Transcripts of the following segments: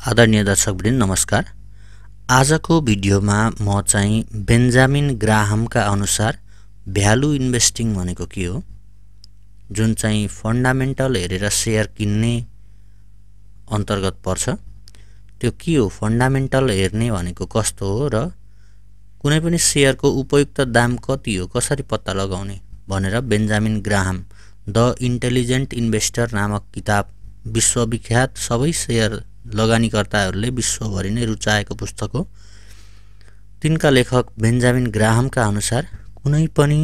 आदरणीय दर्शकवृन्द नमस्कार। आजको भिडियोमा म चाहिँ बेन्जामिन ग्राहमका अनुसार भ्यालु इन्भेस्टिङ भनेको के हो, जुन चाहिँ फन्डामेन्टल हेरेर शेयर किन्ने अन्तर्गत पर्छ। त्यो के हो, फन्डामेन्टल हेर्ने भनेको कस्तो हो र कुनै पनि शेयरको उपयुक्त दाम कति हो, कसरी पत्ता लगाउने भनेर Benjamin Graham the intelligent investor नामक किताब विश्वविख्यात सबै शेयर लगानीकर्ताहरूले विश्वभरि नै रुचाएको पुस्तक हो। तिनका लेखक बेन्जामिन ग्राहमका अनुसार कुनै पनि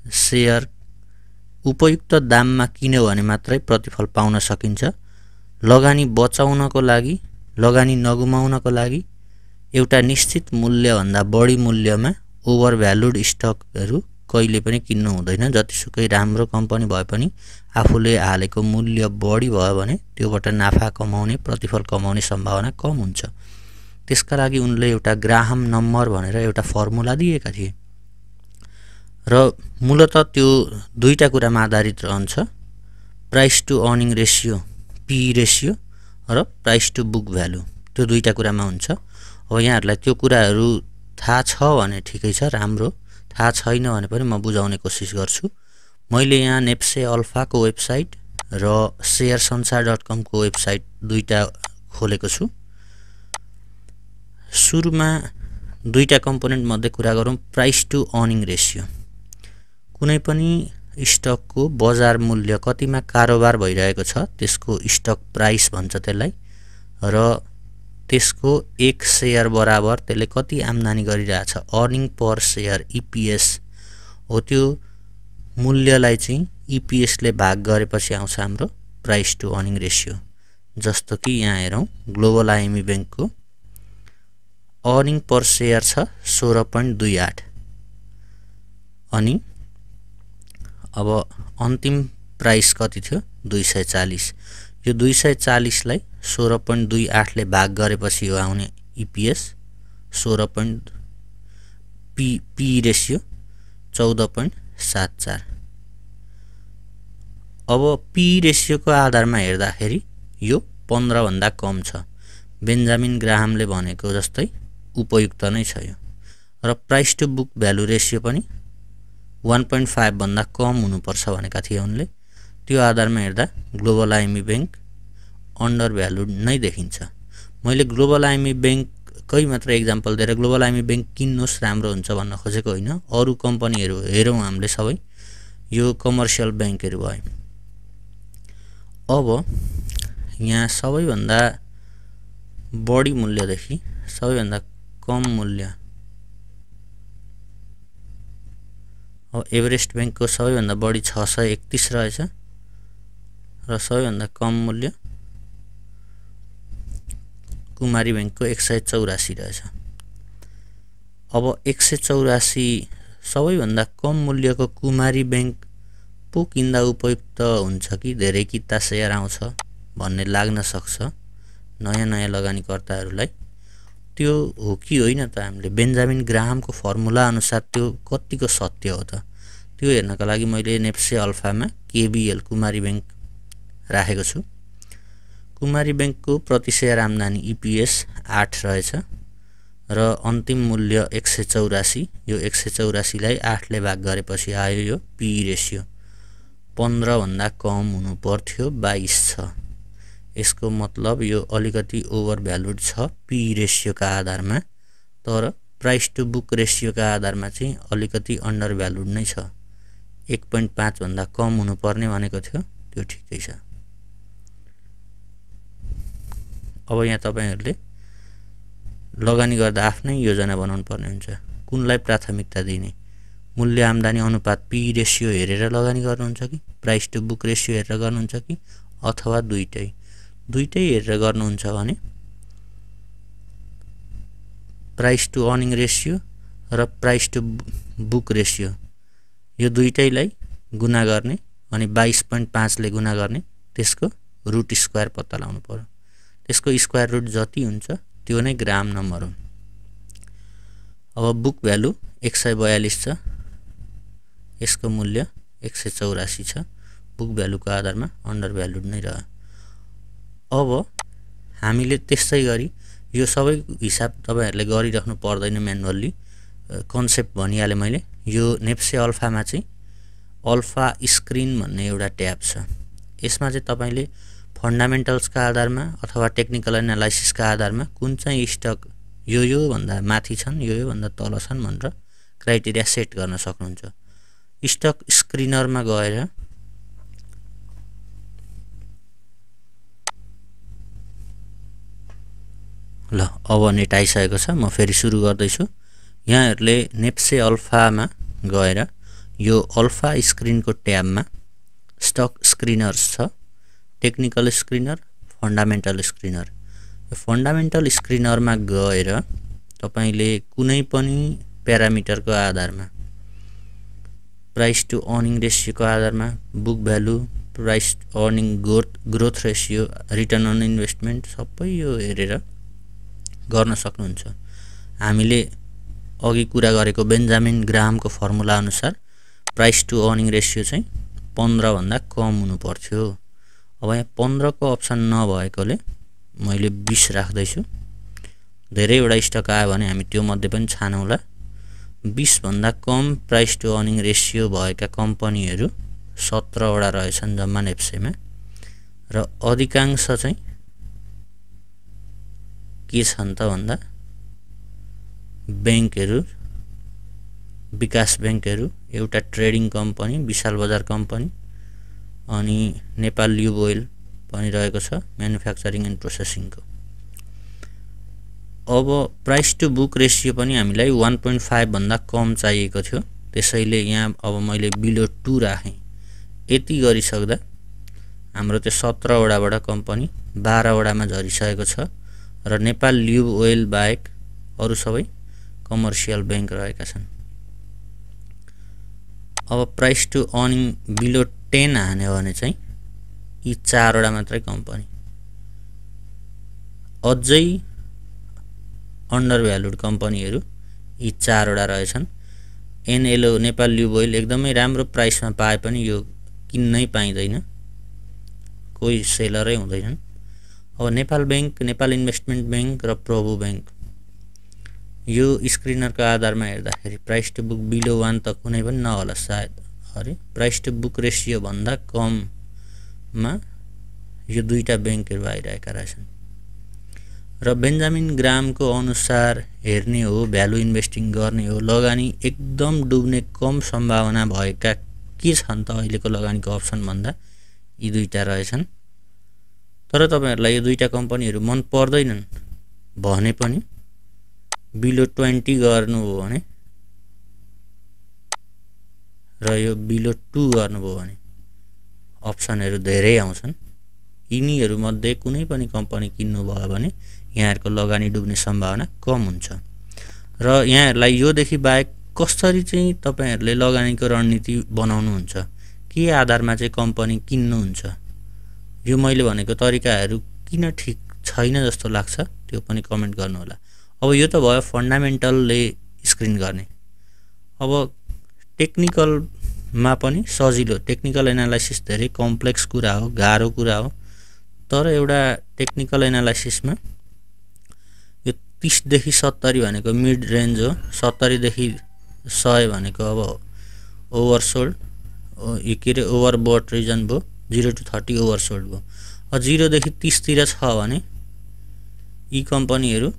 शेयर उपयुक्त दाममा किन्यो भने मात्रै प्रतिफल पाउन सकिन्छ। लगानी बचाउनको लागि, लगानी नगुमाउनको लागि एउटा निश्चित मूल्यभन्दा बढी मूल्यमा ओभर भ्यालुड स्टकहरू कहिले पनि किन्नु हुँदैन। जतिसुकै राम्रो कम्पनी भए पनि आफूले हालेको मूल्य बढी भयो भने त्योबाट नाफा कमाउने, प्रतिफल कमाउने सम्भावना कम हुन्छ। त्यसका लागि उनले एउटा ग्राहम नम्बर भनेर एउटा फर्मुला दिएका थिए र मूलतः त्यो दुईटा कुरामा आधारित रहन्छ, price to earning ratio P ratio र प्राइस टु बुक भ्यालु। त्यो दुईटा कुरामा हुन्छ। अब यहाँहरूलाई त्यो कुराहरू थाहा छ भने ठिकै छ, राम्रो। थाहा छैन भने पनि म बुझाउने कोसिस गर्छु। मैले यहाँ नेप्से अल्फाको वेबसाइट र शेयरसंसार.com को वेबसाइट दुईटा खोलेको छु। सुरुमा दुईटा कम्पोनेन्ट मध्ये कुरा गरौँ, प्राइस टु अर्निङ रेसियो। कुनै पनि स्टकको बजार मूल्य कतिमा कारोबार भइरहेको छ त्यसको स्टक प्राइस भन्छ त्यसलाई, र त्यसको एक शेयर बराबर त्यसले कति आम्दानी गरिरहेछ, अर्निङ पर शेयर इपीएस हो। त्यो मूल्यलाई चाहिँ इपीएसले भाग गरेपछि आउँछ हाम्रो प्राइस टु अर्निङ रेसियो। जस्तो कि यहाँ हेरौँ, ग्लोबल आइएमई बैंकको अर्निङ पर शेयर छ 16.28 अनि अब अन्तिम प्राइस कति थियो, 240। यो 240 लाई 16.28 ले भाग गरेपछि हो आउने इपीएस 16. P ratio 14.74। अब पी रेसियोको आधारमा हेर्दाखेरि यो 15 भन्दा कम छ। बेन्जामिन ग्राहमले भनेको जस्तै उपयुक्त नै छ यो। र price to book value ratio पनि 1.5 भन्दा कम हुनुपर्छ भनेका थिए उनले। त्यो आधारमा हेर्दा global IME bank under valued नै देखिन्छ। मैले ग्लोबल आइएमई बैंककै मात्र एक्जाम्पल दिएर ग्लोबल आइएमई बैंक किन्नुहोस् राम्रो हुन्छ भन्न खोजेको होइन। अरू कम्पनीहरू हेरौँ हामीले सबै, यो कमर्सियल बैंकहरू भयो। अब यहाँ सबैभन्दा बढी मूल्यदेखि सबैभन्दा कम मूल्य, अब एभरेस्ट बैंकको सबैभन्दा बढी 631 रहेछ र सबैभन्दा कम मूल्य कुमारी बैंकको 184 रहेछ। अब 184 सबैभन्दा कम मूल्यको कुमारी बैंक पो किन्दा उपयुक्त हुन्छ कि धेरै किता शेयर आउँछ भन्ने लाग्न सक्छ नयाँ नयाँ लगानीकर्ताहरूलाई। त्यो हो कि होइन त, हामीले बेन्जामिन ग्राहमको फर्मुला अनुसार त्यो कतिको सत्य हो त, त्यो हेर्नका लागि मैले नेप्से अल्फामा केबीएल कुमारी बैंक राखेको छु। कुमारी बैंकको प्रति शेयर आम्दानी इपीएस 8 रहेछ र अन्तिम मूल्य 184। यो 184 लाई 8 ले भाग गरेपछि आयो यो पी रेसियो 15 भन्दा कम हुनु पर्थ्यो, 22 छ। यसको मतलब यो अलिकति ओभर भ्यालुड छ पी रेसियोका आधारमा, तर प्राइस टु बुक रेसियोका आधारमा चाहिँ अलिकति अन्डर भ्यालुड नै छ। 1.5 भन्दा कम हुनुपर्ने भनेको थियो, त्यो ठिकै छ। अब यहाँ तपाईहरुले लगानी गर्दा आफ्नै योजना बनाउनु पर्ने हुन्छ। कुनलाई प्राथमिकता दिने, मूल्य आम्दानी अनुपात पी रेसियो हेरेर लगानी गर्नुहुन्छ कि प्राइस टु बुक रेसियो हेरेर गर्नुहुन्छ कि अथवा दुईटै हेरेर गर्नुहुन्छ भने प्राइस टु अर्निङ रेसियो र प्राइस टु बुक रेसियो यो दुईटैलाई गुणा गर्ने अनि 22.5 ले गुणा गर्ने, त्यसको रुट स्क्वायर पत्ता लगाउनु पर्यो। त्यसको स्क्वायर रुट जति हुन्छ त्यो नै ग्राम नम्बर हो। अब बुक भ्यालु 142 छ, यसको मूल्य 184 छ। बुक भ्यालुको आधारमा अन्डर भ्यालुड नै रह्यो। अब हामीले त्यसै गरी यो सबै हिसाब तपाईहरुले गरिराख्नु पर्दैन म्यानुअली कन्सेप्ट भनिहाले मैले यो नेप्से अल्फामा चाहिँ अल्फा स्क्रिन भन्ने एउटा ट्याब छ यसमा चाहिँ तपाईले फन्डामेन्टल्सका आधारमा अथवा टेक्निकल एनालाइसिसका आधारमा कुन चाहिँ स्टक यो भन्दा माथि छन् यो भन्दा तल छन् भनेर क्राइटेरिया सेट गर्न सक्नुहुन्छ स्टक स्क्रिनरमा गएर ल अब नेट आइसकेको छ म फेरि सुरु गर्दै छु यहाँहरुले नेप्से अल्फामा गएर यो अल्फा स्क्रिनको ट्याबमा स्टक स्क्रिनर्स छ टेक्निकल स्क्रिनर फन्डामेन्टल स्क्रिनर यो फन्डामेन्टल स्क्रिनरमा गएर तपाईले कुनै पनि प्यारामिटरको आधारमा प्राइस टु अर्निङ रेशियोको आधारमा book value price earning growth ratio return on investment सबै यो हेरेर गर्न सक्नुहुन्छ हामीले अघि कुरा गरेको बेन्जामिन ग्राहमको फर्मुला अनुसार प्राइस टु अर्निङ रेशियो चाहिँ 15 भन्दा कम हुनु पर्थ्यो अब यहाँ 15 को अप्सन नभएकोले मैले 20 राख्दै छु धेरैवटा स्टक आयो भने हामी त्यो मध्ये पनि छानौला 20 भन्दा कम प्राइस टु अर्निङ रेशियो भएका कम्पनीहरु 17 वटा रहेछन् जम्मा नेप्सेमा र अधिकांश चाहिँ के छन् त भन्दा बैंकहरु विकास बैंकहरु एउटा ट्रेडिङ कम्पनी विशाल बजार कम्पनी अनि नेपाल ल्युब ओइल पनि रहेको छ म्यानुफ्याक्चरिङ एन्ड प्रोसेसिङको अब प्राइस टु बुक रेशियो पनि हामीलाई 1.5 भन्दा कम चाहिएको थियो त्यसैले यहाँ अब मैले बिलो 2 राखे यति गरिसक्दा हाम्रो त्यो 17 वटाबाट कम्पनी 12 वटामा झरिसकेको छ र नेपाल ल्युब ओइल बाहेक अरु सबै कमर्शियल बैंक रहेका छन् अब प्राइस टु अर्निङ बिलो 10 हान्यो भने चाहिँ यी 4 वटा मात्रै कम्पनी अझै अन्डर भ्यालुड कम्पनीहरु यी 4 वटा रहेछन् एनएलओ नेपाल ल्युब ओइल एकदमै राम्रो प्राइसमा पाए पनि यो किन्नै पाइदैन कोही सेलरै हुँदैनन् अब Nepal bank Nepal investment bank र प्रभु बैंक यो स्क्रिनरको आधारमा हेर्दाखेरि प्राइस टु बुक बिलो 1 त कुनै पनि नहोला सायद अरे प्राइस टु बुक रेशियो भन्दा कममा यो दुईटा बैंकहरु आइरहेका रहेछन् र बेन्जामिन ग्राहमको अनुसार हेर्ने हो भ्यालु इन्भेस्टिङ गर्ने हो लगानी एकदम डुब्ने कम सम्भावना भएका के छन् त अहिलेको लगानीको अप्सन भन्दा यी दुईटा रहेछन् तर तपाईहरुलाई यो दुईटा कम्पनीहरु मन पर्दैनन् भने पनि बिलो 20 गर्नु हो भने र यो बिलो 2 गर्नु हो भने अप्सनहरु धेरै आउँछन् यिनीहरु मध्ये कुनै पनि कम्पनी किन्नु भयो भने यहाँहरुको लगानी डुब्ने सम्भावना कम हुन्छ र यहाँहरुलाई यो देखि बाहेक कसरी चाहिँ तपाईहरुले लगानीको रणनीति बनाउनु हुन्छ के आधारमा चाहिँ कम्पनी किन्नु हुन्छ यो मैले भनेको तरिकाहरु किन ठीक छैन जस्तो लाग्छ त्यो पनि कमेन्ट गर्नु होला अब यो त भयो फन्डामेन्टलले स्क्रिन गर्ने अब टेक्निकल मा पनि सजिलो टेक्निकल एनालाइसिस धेरै कम्प्लेक्स कुरा हो गाह्रो कुरा हो तर एउटा टेक्निकल एनालाइसिसमा यो 30 देखि 70 भनेको मिड रेन्ज हो 70 देखि 100 भनेको अब ओभरसोल्ड यो के रे ओभरबोट रिजन भो 0 to 30 ओभरसोल्ड भो 0 देखि 30 तिर छ भने यी कम्पनीहरु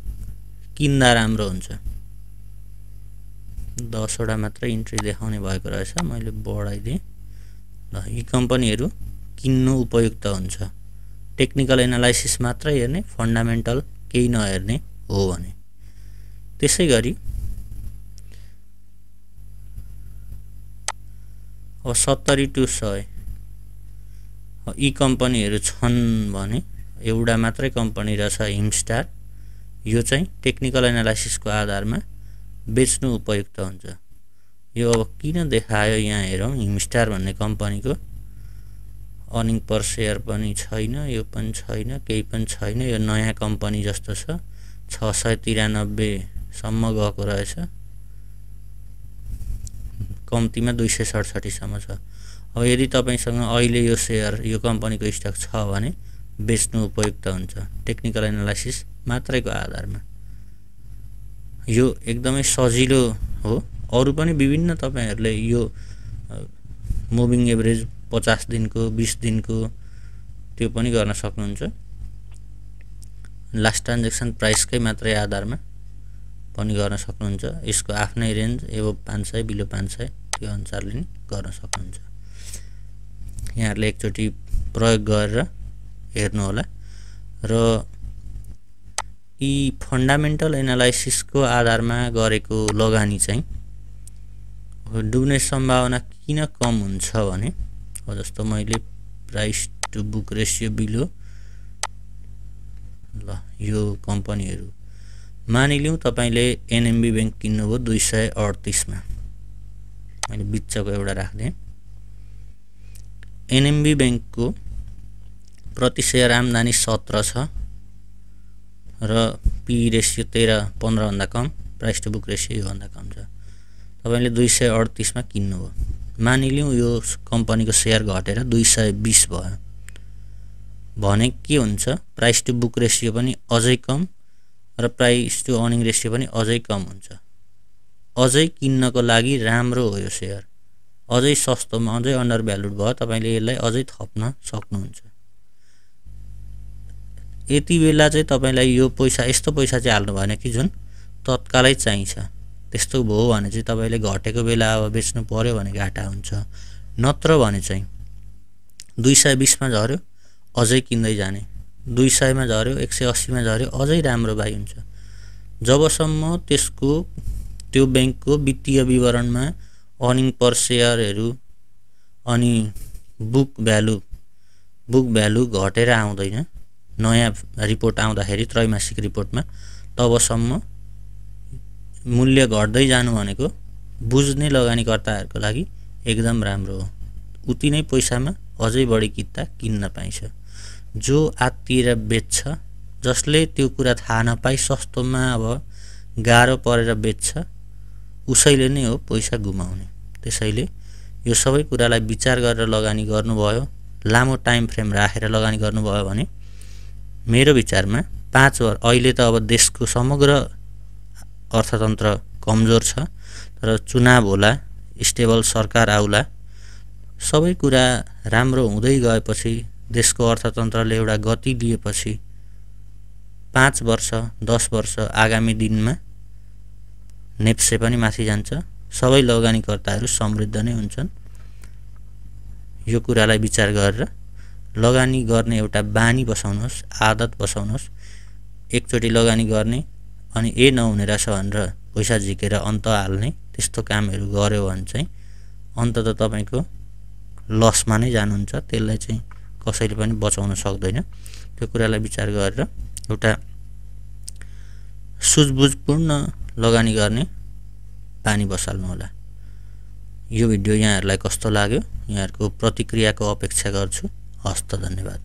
किन्दा राम्रो हुन्छ 10 वटा मात्र इन्ट्री देखाउने भएको रहेछ मैले बढाइदिए ल यी कम्पनीहरु किन्नु उपयुक्त हुन्छ टेक्निकल एनालाइसिस मात्र हेर्ने फन्डामेन्टल केही नहेर्ने हो भने त्यसैगरी अब 70 to 100 यी कम्पनीहरु छन् भने एउटा मात्रै कम्पनी रहेछ हिमस्टार यो चाहिँ टेक्निकल एनालाइसिसको आधारमा बेच्नु उपयुक्त हुन्छ यो अब किन देखायो यहाँ हेरौं हिमस्टार भन्ने कम्पनीको अर्निङ पर शेयर पनि छैन यो पनि छैन केही पनि छैन यो नयाँ कम्पनी जस्तो छ 693 सम्म गएको रहेछ कम्तिमा 267 सम्म छ अब यदि तपाईसँग अहिले यो शेयर यो कम्पनीको स्टक छ भने बेच्नु उपयुक्त हुन्छ। टेक्निकल एनालाइसिस मात्रैको आधारमा यो एकदमै सजिलो हो। अरु पनि विभिन्न तपाईहरुले यो मुभिङ एभरेज 50 दिनको 20 दिनको त्यो पनि गर्न सक्नुहुन्छ। लास्ट ट्रान्ज्याक्सन प्राइसकै मात्रै आधारमा पनि गर्न सक्नुहुन्छ। यसको आफ्नै रेन्ज एबो 500 बिलो 500 त्यो अनुसारले नि गर्न सक्नुहुन्छ। यहाँहरुले एकचोटी प्रयोग गरेर हेर्नु होला र यी फन्डामेन्टल एनालाइसिस को आधारमा गरेको लगानी चाहिँ डुब्ने सम्भावना किन कम हुन्छ भने जस्तो मैले price to book ratio below ल यो कम्पनीहरु मानिलिउँ तपाईले एनएमबी बैंक किन्नुभयो 238 मा। मैले बिचको एउटा राख्दै एनएमबी बैंक को प्रति शेयर आम्दानी 17 छ र पी रेशियो 13-15 भन्दा कम, प्राइस टु बुक रेशियो यो भन्दा कम छ। तपाईले 238 मा किन्नुभयो। मानिलिउँ यो कम्पनीको शेयर घटेर 220 भयो भने के हुन्छ, प्राइस टु बुक रेशियो पनि अझै कम र प्राइस टु अर्निङ रेशियो पनि अझै कम हुन्छ। अझै किन्नको लागि राम्रो हो यो शेयर। अझै सस्तोमा अझै अन्डर भ्यालुड भयो, तपाईले यसलाई अझै थप्न सक्नुहुन्छ। यति बेला चाहिँ तपाईलाई यो पैसा यस्तो पैसा चाहिँ हाल्नु भएन कि जुन तत्कालै चाहिन्छ। त्यस्तो भयो भने चाहिँ तपाईले घटेको बेला अब बेच्नु पर्यो भने घाटा हुन्छ। नत्र भने चाहिँ 220 मा झर्यो अझै किन्दै जाने, 200 मा झर्यो 180 मा झर्यो अझै राम्रो बाइ हुन्छ। जबसम्म त्यसको त्यो बैंकको वित्तीय विवरणमा अर्निङ पर शेयरहरु अनि बुक भ्यालु घटेर आउँदैन, नयाँ रिपोर्ट आउँदाखेरि त्रैमासिक रिपोर्टमा, तबसम्म मूल्य घट्दै जानु भनेको बुझ्ने लगानीकर्ताहरुको लागि एकदम राम्रो हो। उति नै पैसामा अझै बढी किन्न पाइन्छ। जो आत्तिएर बेच्छ, जसले त्यो कुरा थाहा नपाई सस्तोमा अब गाह्रो परेर बेच्छ, उसैले नै हो पैसा गुमाउने। त्यसैले यो सबै कुरालाई विचार गरेर लगानी गर्नुभयो, लामो टाइम फ्रेम राखेर लगानी गर्नुभयो भने मेरो विचारमा 5 वर्ष, अहिले त अब देशको समग्र अर्थतन्त्र कमजोर छ, तर चुनाव होला, स्टेबल सरकार आउला, सबै कुरा राम्रो हुँदै गएपछि देशको अर्थतन्त्रले एउटा गति लिएपछि 5 वर्ष 10 वर्ष आगामी दिनमा नेप्से पनि माथि जान्छ। सबै लगानीकर्ताहरु समृद्ध नै हुन्छन्। यो कुरालाई विचार गरेर लगानी गर्ने एउटा बानी बसाउनुहोस्, आदत बसाउनुहोस्। एकचोटी लगानी गर्ने अनि नहुने रहेछ भनेर पैसा झिकेर अन्त हाल्ने त्यस्तो कामहरु गर्यो भने चाहिँ अन्तत तपाईको लसमा नै जानुहुन्छ। त्यसलाई चाहिँ कसैले पनि बचाउन सक्दैन। त्यो कुरालाई विचार गरेर एउटा सुझबुझपूर्ण लगानी गर्ने बानी बसाल्नु होला। यो भिडियो यहाँहरुलाई कस्तो लाग्यो, यहाँहरुको प्रतिक्रियाको अपेक्षा गर्छु। हस्त धन्यवाद।